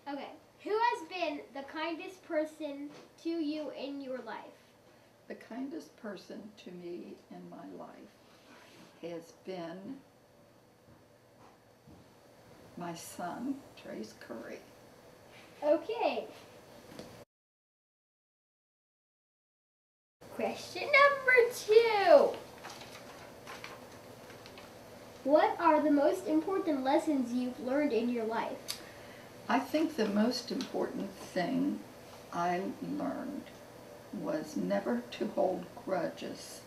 Okay. Who has been the kindest person to you in your life? The kindest person to me in my life has been my son, Trace Curry. Okay. Question number 2. What are the most important lessons you've learned in your life? I think the most important thing I learned was never to hold grudges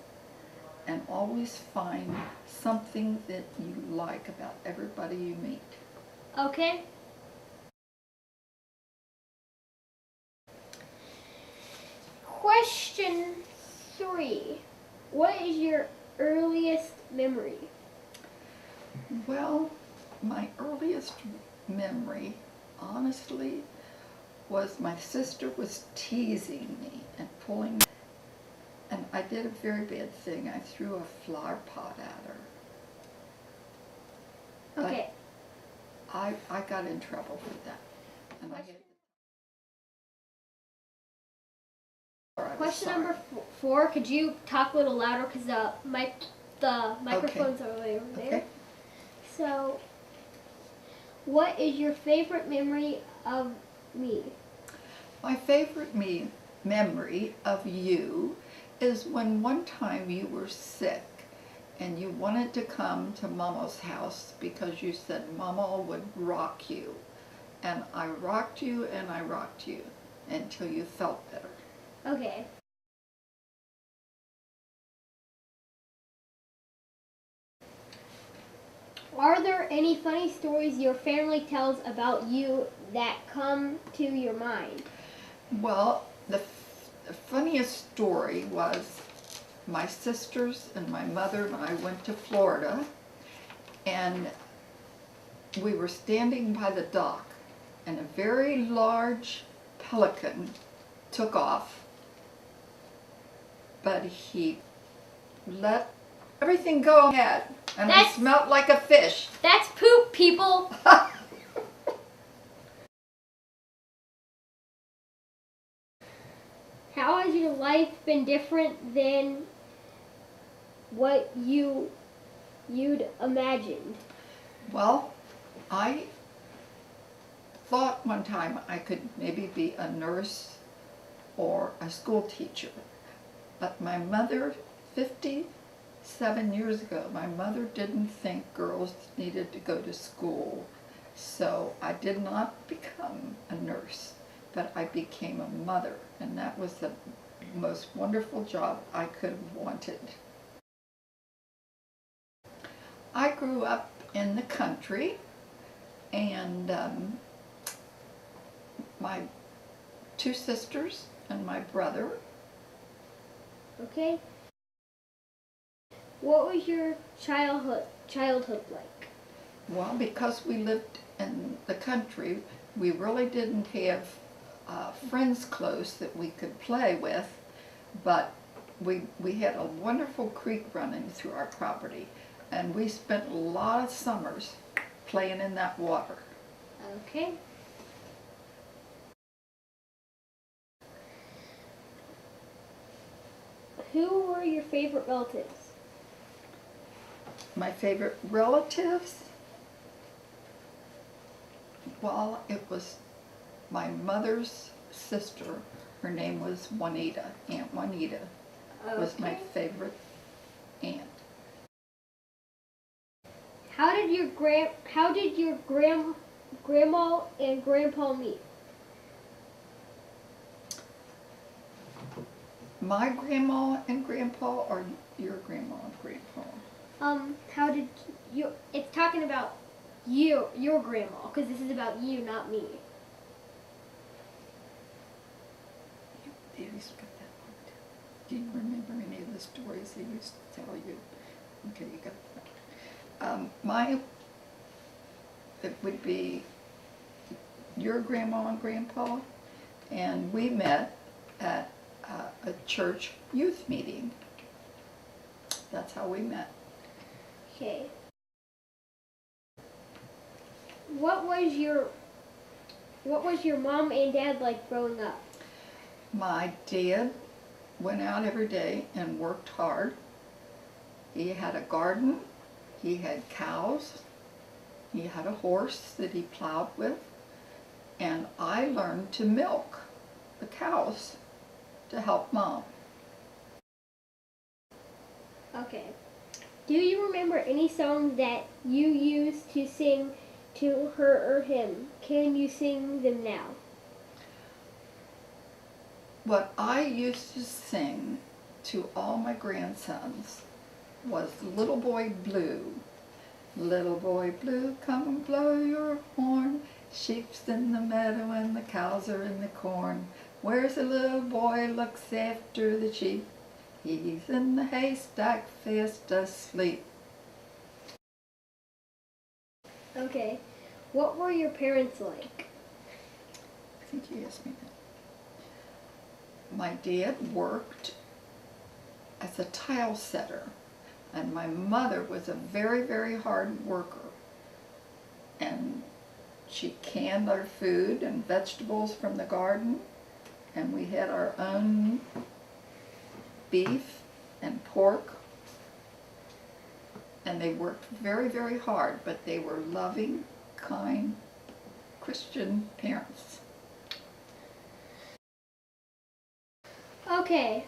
and always find something that you like about everybody you meet. Okay. Question 3. What is your earliest memory? Well, my earliest memory, honestly, was my sister was teasing me and pulling me, and I did a very bad thing. I threw a flower pot at her. Okay. But I got in trouble for that. And Question number 4. Could you talk a little louder because the microphones are over there. Okay. So, what is your favorite memory of me? My favorite memory of you is when one time you were sick and you wanted to come to Mama's house because you said Mama would rock you. And I rocked you and I rocked you until you felt better. Okay. Are there any funny stories your family tells about you that come to your mind? Well, the funniest story was my sisters and my mother and I went to Florida, and we were standing by the dock, and a very large pelican took off, but he let everything go ahead, and I smelled like a fish. That's poop, people! How has your life been different than what you'd imagined? Well, I thought one time I could maybe be a nurse or a school teacher. But my mother, 57 years ago, my mother didn't think girls needed to go to school. So I did not become a nurse, but I became a mother. And that was the most wonderful job I could have wanted. I grew up in the country, and my 2 sisters and my brother. Okay. What was your childhood like? Well, because we lived in the country, we really didn't have friends close that we could play with, but we had a wonderful creek running through our property, and we spent a lot of summers playing in that water. Okay. Who were your favorite relatives? My favorite relatives? Well, it was my mother's sister. Her name was Juanita. Aunt Juanita was my favorite aunt. How did your grandma and grandpa meet? My grandma and grandpa, or your grandma and grandpa? How did you? It's talking about your grandma, because this is about you, not me. You always got that one too. Do you remember any of the stories they used to tell you? Okay, you got that. It would be your grandma and grandpa, and we met at a church youth meeting. That's how we met. Okay. What was your What was your mom and dad like growing up? My dad went out every day and worked hard. He had a garden, he had cows, he had a horse that he plowed with, and I learned to milk the cows to help Mom. Okay. Do you remember any songs that you used to sing to her or him? Can you sing them now? What I used to sing to all my grandsons was Little Boy Blue. Little boy blue, come and blow your horn. Sheep's in the meadow and the cows are in the corn. Where's the little boy looks after the sheep? He's in the haystack fast asleep. Okay. What were your parents like? I think you asked me that. My dad worked as a tile setter, and my mother was a very, very hard worker. And she canned our food and vegetables from the garden, and we had our own beef and pork. And they worked very, very hard, but they were loving, kind, Christian parents. Okay.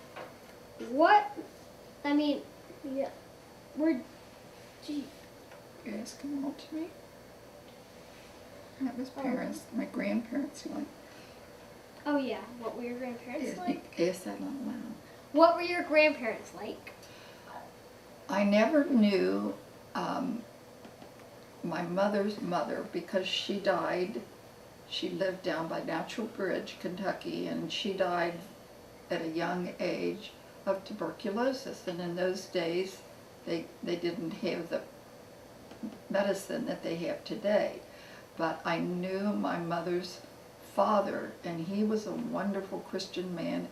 Yeah, gee, You're asking all to me? That was parents, my grandparents like. oh yeah, what were your grandparents like? Ask that out loud. What were your grandparents like? I never knew my mother's mother because she died. She lived down by Natural Bridge, Kentucky, and she died at a young age of tuberculosis. And in those days, they didn't have the medicine that they have today. But I knew my mother's father, and he was a wonderful Christian man.